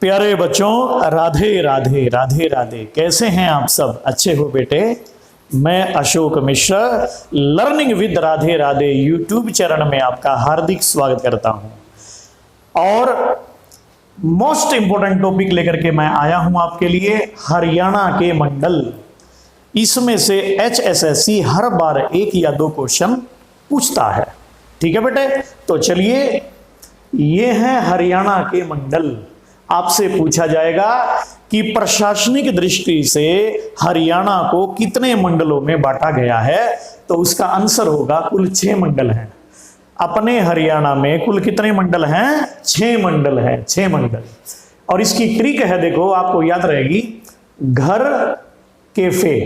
प्यारे बच्चों, राधे राधे राधे राधे। कैसे हैं आप सब? अच्छे हो बेटे? मैं Ashok Mishra learning with Radhe Radhe YouTube channel में आपका हार्दिक स्वागत करता हूं। और मोस्ट इंपोर्टेंट टॉपिक लेकर के मैं आया हूं आपके लिए, हरियाणा के मंडल। इसमें से HSSC हर बार एक या दो क्वेश्चन पूछता है। ठीक है बेटे, तो चलिए, ये है हरियाणा के मंडल। आपसे पूछा जाएगा कि प्रशासनिक दृष्टि से हरियाणा को कितने मंडलों में बांटा गया है, तो उसका आंसर होगा कुल 6 मंडल हैं। अपने हरियाणा में कुल कितने मंडल हैं? 6 मंडल हैं, 6 मंडल। और इसकी ट्रिक है, देखो आपको याद रहेगी, घर कैफे,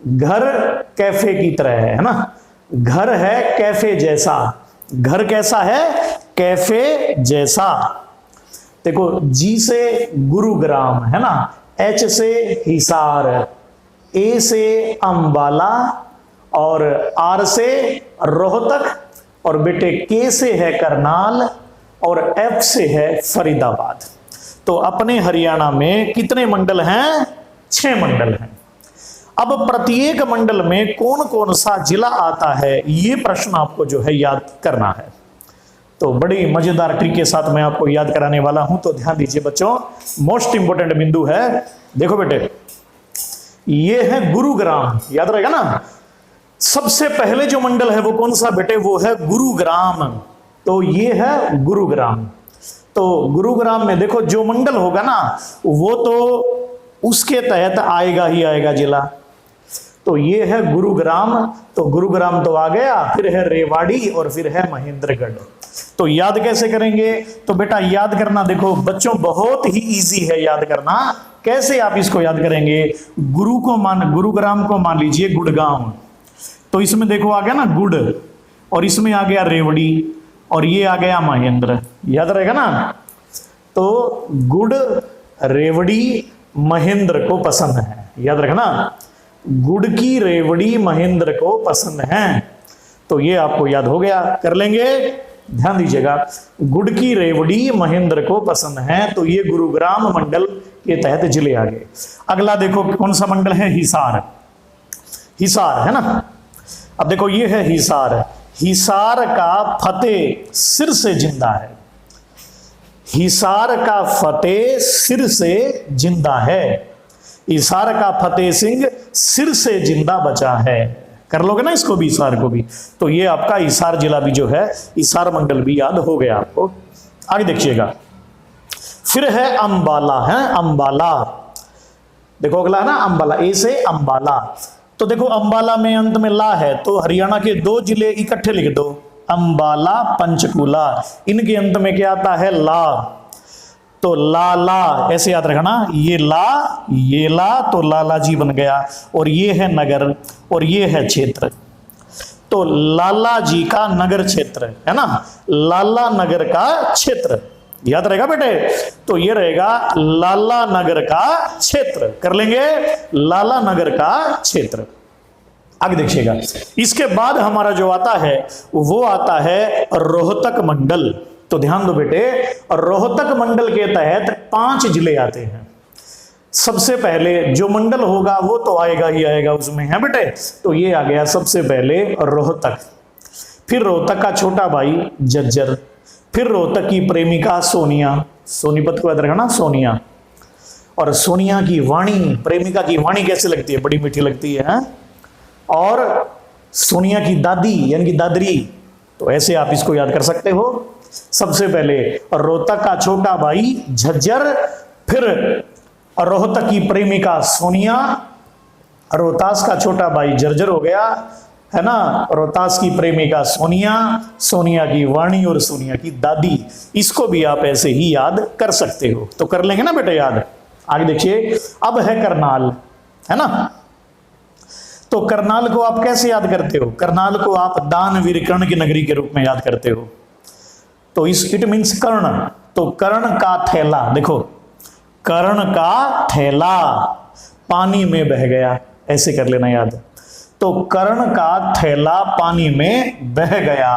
घर कैफे की तरह है ना। घर है कैफे जैसा, घर कैसा है? कैफे जैसा। देखो, जी से गुरुग्राम है ना, H से हिसार, A से अंबाला, और R से रोहतक, और बेटे K से है करनाल, और F से है फरीदाबाद। तो अपने हरियाणा में कितने मंडल हैं? 6 मंडल हैं। अब प्रत्येक मंडल में कौन कौन सा जिला आता है, ये प्रश्न आपको जो है याद करना है। तो बड़ी मजेदार ट्रिक के साथ मैं आपको याद कराने वाला हूं, तो ध्यान दीजिए बच्चों। मोस्ट इंपोर्टेंट बिंदु है, देखो बेटे, ये है गुरुग्राम, याद रहेगा ना। सबसे पहले जो मंडल है वो कौन सा बेटे? वो है गुरुग्राम। तो ये है गुरुग्राम। तो गुरुग्राम में देखो, जो मंडल होगा ना वो तो उसके तहत आएगा ही आएगा जिला। तो ये है गुरुग्राम। तो गुरुग्राम तो आ गया, फिर है रेवाड़ी, और फिर है महेंद्रगढ़। तो याद कैसे करेंगे? तो बेटा याद करना, देखो बच्चों, बहुत ही इजी है याद करना। कैसे आप इसको याद करेंगे? गुरुग्राम को मान लीजिए गुड़गांव। तो इसमें देखो आ गया ना गुड़, और इसमें आ गया रेवड़ी, और ये आ गया महेंद्र। याद रहेगा ना। तो गुड़, रेवड़ी, महेंद्र को पसंद है, याद रखना। गुड़ की रेवड़ी महेंद्र को पसंद है। तो ये आपको याद हो गया, कर लेंगे। ध्यान दीजिएगा, गुड़ की रेवड़ी महेंद्र को पसंद है। तो ये गुरुग्राम मंडल के तहत जिले आ गए। अगला देखो कौन सा मंडल है? हिसार। हिसार है ना। अब देखो ये है हिसार। हिसार का फतेह सिर से जिंदा है। हिसार का फतेह सिर से जिंदा है। हिसार का फतेह सिंह सिर से जिंदा बचा है। कर लोगे ना इसको भी, हिसार को भी। तो ये आपका हिसार जिला भी जो है, हिसार मंडल भी याद हो गया आपको। आगे देखिएगा, फिर है अंबाला, है अंबाला। देखो अगला है ना अंबाला, ए से अंबाला। तो देखो अंबाला में अंत में ला है, तो हरियाणा के 2 जिले इकट्ठे लिख दो, अंबाला, पंचकूला। इनके अंत में क्या आता है? ला। तो ला ला ऐसे याद रखना, ये ला, तो लाला जी बन गया। और ये है नगर, और ये है क्षेत्र। तो लाला जी का नगर क्षेत्र है ना, लाला नगर का क्षेत्र। याद रहेगा बेटे। तो ये रहेगा लाला नगर का क्षेत्र। कर लेंगे, लाला नगर का क्षेत्र। आगे देखिएगा, इसके बाद हमारा जो आता है वो आता है रोहतक मंडल। तो ध्यान दो बेटे, रोहतक मंडल के तहत 5 जिले आते हैं। सबसे पहले जो मंडल होगा वो तो आएगा ही आएगा उसमें, है बेटे। तो ये आ गया सबसे पहले रोहतक। फिर रोहतक का छोटा भाई झज्जर। फिर रोहतक की प्रेमिका सोनिया, सोनीपत को याद रखना, सोनिया। और सोनिया की वाणी, प्रेमिका की वाणी कैसे लगती है? बड़ी मीठी लगती है। और सोनिया की दादी यानी कि दादरी, तो ऐसे आप इसको याद कर सकते हो। सबसे पहले रोहतक का छोटा भाई झज्जर, फिर रोहतक की प्रेमिका सोनिया, रोहतास का छोटा भाई झज्जर हो गया, है ना। रोहतास की प्रेमिका सोनिया, सोनिया की वाणी, और सोनिया की दादी। इसको भी आप ऐसे ही याद कर सकते हो। तो कर लेंगे ना बेटा याद। आगे देखिए, अब है करनाल, है ना। तो करनाल को आप कैसे याद करते हो? करनाल को आप दानवीर कर्ण की नगरी के रूप में याद करते हो। तो इट मीन्स कर्ण। तो कर्ण का थैला, देखो कर्ण का थैला पानी में बह गया, ऐसे कर लेना याद। तो कर्ण का थैला पानी में बह गया,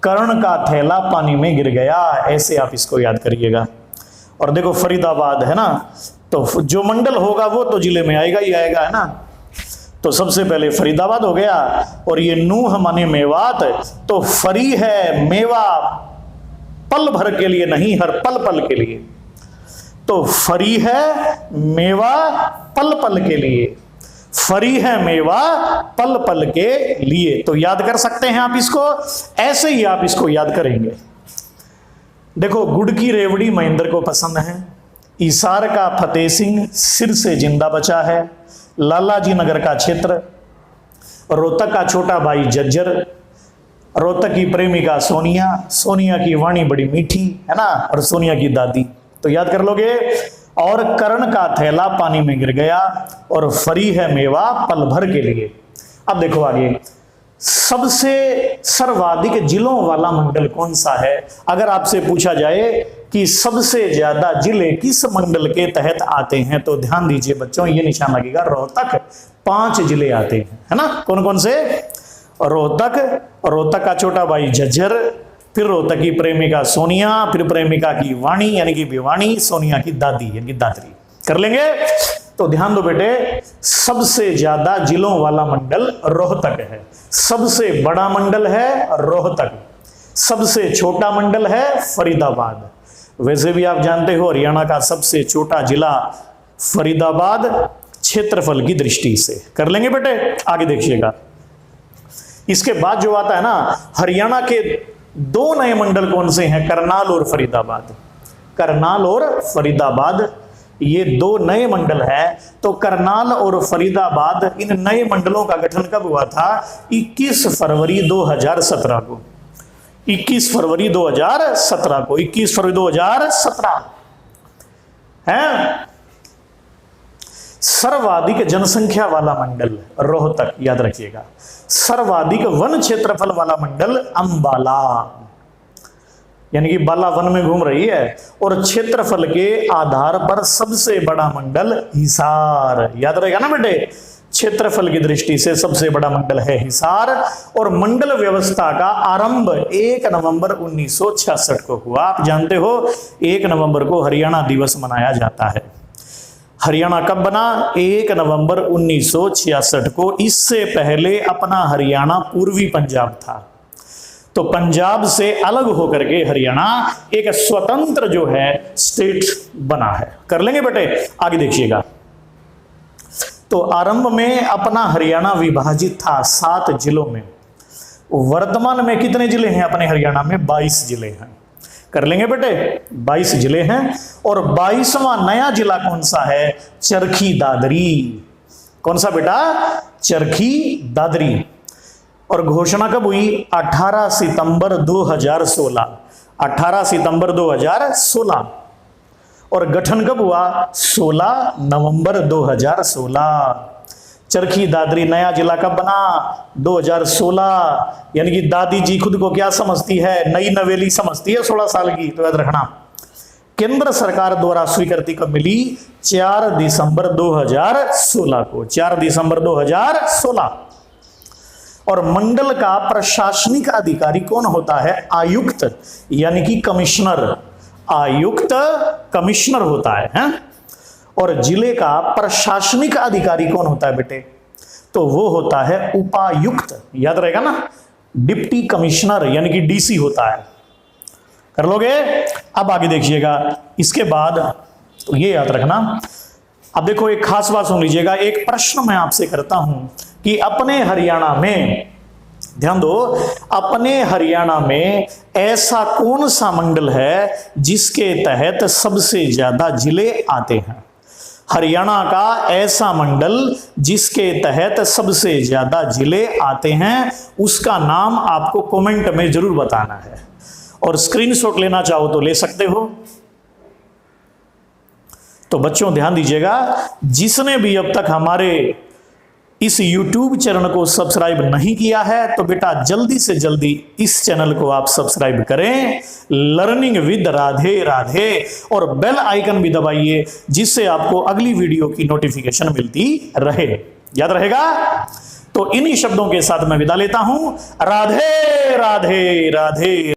कर्ण का थैला पानी में गिर गया, ऐसे आप इसको याद करिएगा। और देखो फरीदाबाद है ना, तो जो मंडल होगा वो तो जिले में आएगा ही आएगा, है ना। तो सबसे पहले फरीदाबाद हो गया, और ये नूह माने मेवात, तो फरी है मेवा पल भर के लिए नहीं, हर पल पल के लिए। तो फरी है मेवा पल पल के लिए, फरी है मेवा पल पल के लिए। तो याद कर सकते हैं आप इसको, ऐसे ही आप इसको याद करेंगे। देखो, गुड़ की रेवड़ी महेंद्र को पसंद है, इसार का फतेह सिंह सिर से जिंदा बचा है, लालाजी नगर का क्षेत्र, रोहतक का छोटा भाई जज्जर, रोहतक की प्रेमिका सोनिया, सोनिया की वाणी बड़ी मीठी, है ना, और सोनिया की दादी। तो याद कर लोगे। और कर्ण का थैला पानी में गिर गया, और फरी है मेवा पल भर के लिए। अब देखो आगे, सबसे सर्वाधिक जिलों वाला मंडल कौन सा है? अगर आपसे पूछा जाए कि सबसे ज्यादा जिले किस मंडल के तहत आते हैं, तो ध्यान दीजिए बच्चों, ये निशान लगेगा रोहतक। 5 जिले आते हैं, है ना। कौन कौन से? रोहतक, रोहतक का छोटा भाई झज्जर, फिर रोहतक की प्रेमिका सोनिया, फिर प्रेमिका की वाणी यानी कि भिवानी, सोनिया की दादी यानी कि दादरी। कर लेंगे? तो ध्यान दो बेटे, सबसे ज्यादा जिलों वाला मंडल रोहतक है, सबसे बड़ा मंडल है रोहतक, सबसे छोटा मंडल है फरीदाबाद। वैसे भी आप जानते हो हरियाणा का सबसे छोटा जिला फरीदाबाद क्षेत्रफल की दृष्टि से। कर लेंगे बेटे? आगे देखिएगा। इसके बाद जो आता है ना, हरियाणा के 2 नए मंडल कौन से हैं? करनाल और फरीदाबाद। करनाल और फरीदाबाद, ये 2 नए मंडल हैं। तो करनाल और फरीदाबाद, इन नए मंडलों का गठन कब हुआ था? 21 फरवरी 2017 को। 21 फरवरी 2017 को, 21 फरवरी 2017 है। सर्वाधिक जनसंख्या वाला मंडल रोहतक, याद रखिएगा। सर्वाधिक वन क्षेत्रफल वाला मंडल अंबाला, यानी कि बाला वन में घूम रही है। और क्षेत्रफल के आधार पर सबसे बड़ा मंडल हिसार, याद रहेगा ना बेटे। क्षेत्रफल की दृष्टि से सबसे बड़ा मंडल है हिसार। और मंडल व्यवस्था का आरंभ 1 नवंबर 1966 को हुआ। आप जानते हो 1 नवंबर को हरियाणा दिवस मनाया जाता है। हरियाणा कब बना? 1 नवंबर 1966 को। इससे पहले अपना हरियाणा पूर्वी पंजाब था, तो पंजाब से अलग होकर के हरियाणा एक स्वतंत्र जो है स्टेट बना है। कर लेंगे बेटे? आगे देखिएगा। तो आरंभ में अपना हरियाणा विभाजित था 7 जिलों में। वर्तमान में कितने जिले हैं अपने हरियाणा में? 22 जिले हैं। कर लेंगे बेटे? 22 जिले हैं। और 22वां नया जिला कौन सा है? चरखी दादरी। कौन सा बेटा? चरखी दादरी। और घोषणा कब हुई? 18 सितंबर 2016। 18 सितंबर 2016। और गठन कब हुआ? 16 नवंबर 2016। चरखी दादरी नया जिला कब बना? 2016। यानी कि दादी जी खुद को क्या समझती है? नई नवेली समझती है 16 साल की। तो याद रखना, केंद्र सरकार द्वारा स्वीकृति कब मिली? 4 दिसंबर 2016 को। 4 दिसंबर 2016। और मंडल का प्रशासनिक अधिकारी कौन होता है? आयुक्त, यानी कि कमिश्नर। आयुक्त कमिश्नर होता है? और जिले का प्रशासनिक अधिकारी कौन होता है बेटे? तो वो होता है उपायुक्त। याद रहेगा ना, डिप्टी कमिश्नर यानी कि डीसी होता है। कर लोगे? अब आगे देखिएगा। इसके बाद तो ये याद रखना। अब देखो, एक खास बात सुन लीजिएगा। एक प्रश्न मैं आपसे करता हूं कि अपने हरियाणा में, ध्यान दो, अपने हरियाणा में ऐसा कौन सा मंडल है जिसके तहत सबसे ज्यादा जिले आते हैं? हरियाणा का ऐसा मंडल जिसके तहत सबसे ज्यादा जिले आते हैं, उसका नाम आपको कमेंट में जरूर बताना है। और स्क्रीनशॉट लेना चाहो तो ले सकते हो। तो बच्चों ध्यान दीजिएगा, जिसने भी अब तक हमारे इस YouTube चैनल को सब्सक्राइब नहीं किया है तो बेटा जल्दी से जल्दी इस चैनल को आप सब्सक्राइब करें, लर्निंग विद राधे राधे, और बेल आइकन भी दबाइए जिससे आपको अगली वीडियो की नोटिफिकेशन मिलती रहे। याद रहेगा? तो इन्हीं शब्दों के साथ मैं विदा लेता हूं। राधे राधे राधे।